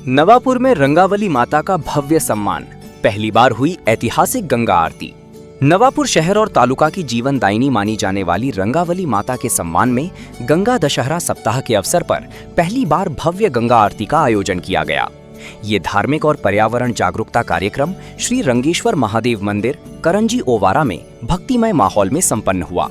नवापुर में रंगावली माता का भव्य सम्मान। पहली बार हुई ऐतिहासिक गंगा आरती। नवापुर शहर और तालुका की जीवनदायिनी मानी जाने वाली रंगावली माता के सम्मान में गंगा दशहरा सप्ताह के अवसर पर पहली बार भव्य गंगा आरती का आयोजन किया गया। ये धार्मिक और पर्यावरण जागरूकता कार्यक्रम श्री रंगेश्वर महादेव मंदिर, करंजी ओवारा में भक्तिमय माहौल में संपन्न हुआ।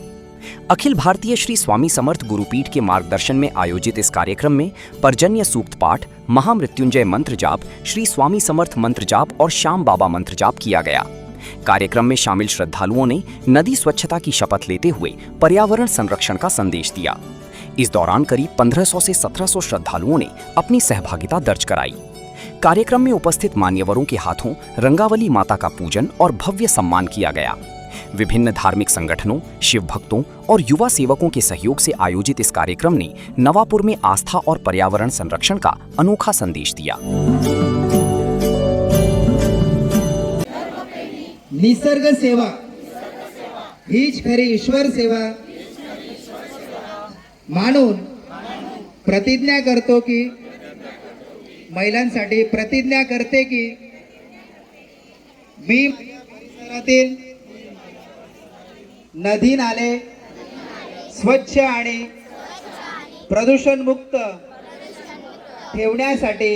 अखिल भारतीय श्री स्वामी समर्थ गुरुपीठ के मार्गदर्शन में आयोजित इस कार्यक्रम में पर्जन्य सूक्त पाठ, महामृत्युंजय मंत्र जाप, श्री स्वामी समर्थ मंत्र जाप और श्याम बाबा मंत्र जाप किया गया। कार्यक्रम में शामिल श्रद्धालुओं ने नदी स्वच्छता की शपथ लेते हुए पर्यावरण संरक्षण का संदेश दिया। इस दौरान करीब 1500 से 1700 श्रद्धालुओं ने अपनी सहभागिता दर्ज कराई। कार्यक्रम में उपस्थित मान्यवरों के हाथों रंगावली माता का पूजन और भव्य सम्मान किया गया। विभिन्न धार्मिक संगठनों, शिव भक्तों और युवा सेवकों के सहयोग से आयोजित इस कार्यक्रम ने नवापुर में आस्था और पर्यावरण संरक्षण का अनोखा संदेश दिया। निसर्ग सेवा हीच खरी ईश्वर सेवा मानून प्रतिज्ञा करतो की महिलांसाठी प्रतिज्ञा करते की मी परिसरातील नदी नाले स्वच्छ आणि प्रदूषण मुक्त ठेवण्यासाठी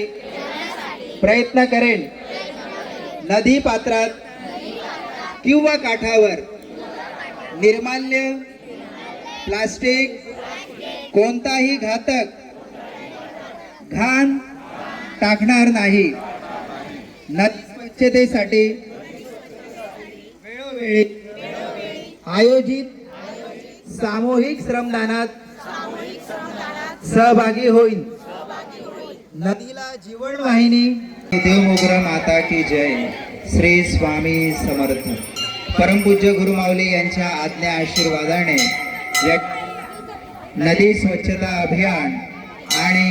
प्रयत्न करेन। नदी पात्रात किंवा काठावर निर्माल्य, प्लास्टिक, कोणताही घातक घाण टाकणार नाही। नदी स्वच्छतेसाठी वेळोवेळी आयोजित सामूहिक श्रमदानात सहभागी होईल। नदीला जीवन वाहिनी। देवमोगरा माता की जय। श्री स्वामी समर्थ। परमपूज्य गुरुमाऊली यांच्या आज्ञा आशीर्वादाने नदी स्वच्छता अभियान आणि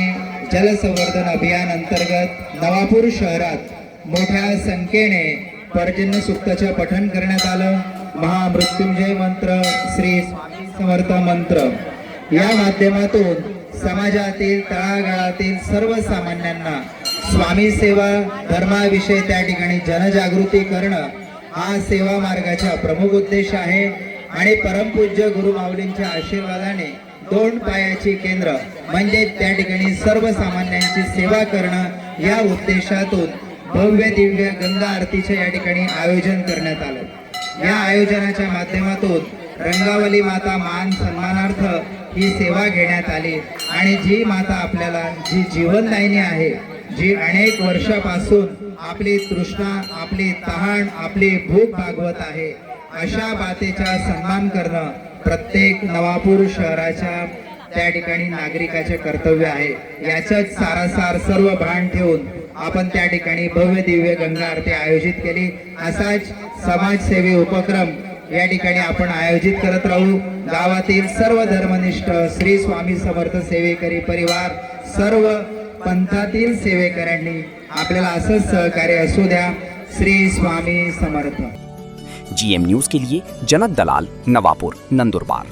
जलसंवर्धन अभियान अंतर्गत नवापूर शहरात मोठ्या संख्येने पर्जन्य सूक्ताचे पठण करण्यात आलं। महामृत्युंजय मंत्र, श्री स्वामी समर्थ मंत्र या माध्यमातून समाजातील तळागाळातील सर्वसामान्यांना स्वामी सेवा धर्माविषयी त्या ठिकाणी जनजागृती करणं हा सेवा मार्गाचा प्रमुख उद्देश आहे। आणि परमपूज्य गुरुमाऊलींच्या आशीर्वादाने दोन पायाची केंद्र म्हणजे त्या ठिकाणी सर्वसामान्यांची सेवा करणं या उद्देशातून भव्य दिव्य गंगा आरतीचे या ठिकाणी आयोजन करण्यात आलं। या आयोजनाच्या माध्यमातून रंगावली माता मान सन्मानार्थ ही सेवा घेण्यात आली। आणि जी माता आपल्याला जी जीवनदायिनी आहे, जी अनेक वर्षापासून आपली तृष्णा, आपली तहान, आपली भूक भागवत आहे, अशा मातेचा सन्मान करणं प्रत्येक नवापूर शहराच्या त्या ठिकाणी नागरिकाचे कर्तव्य आहे। याचाच सारासार सर्व भान ठेवून आपण त्या ठिकाणी भव्य दिव्य गंगा आरती आयोजित केली। असाच समाजसेवी उपक्रम या ठिकाणी आपण आयोजित करत राहू। गावातील सर्व धर्मनिष्ठ श्री स्वामी समर्थ सेवेकरी परिवार, सर्व पंथातील सेवेकऱ्यांनी आपल्याला असंच सहकार्य असू द्या। श्री स्वामी समर्थ। GM न्यूज के लिए जनक दलाल, नवापुर, नंदुरबार।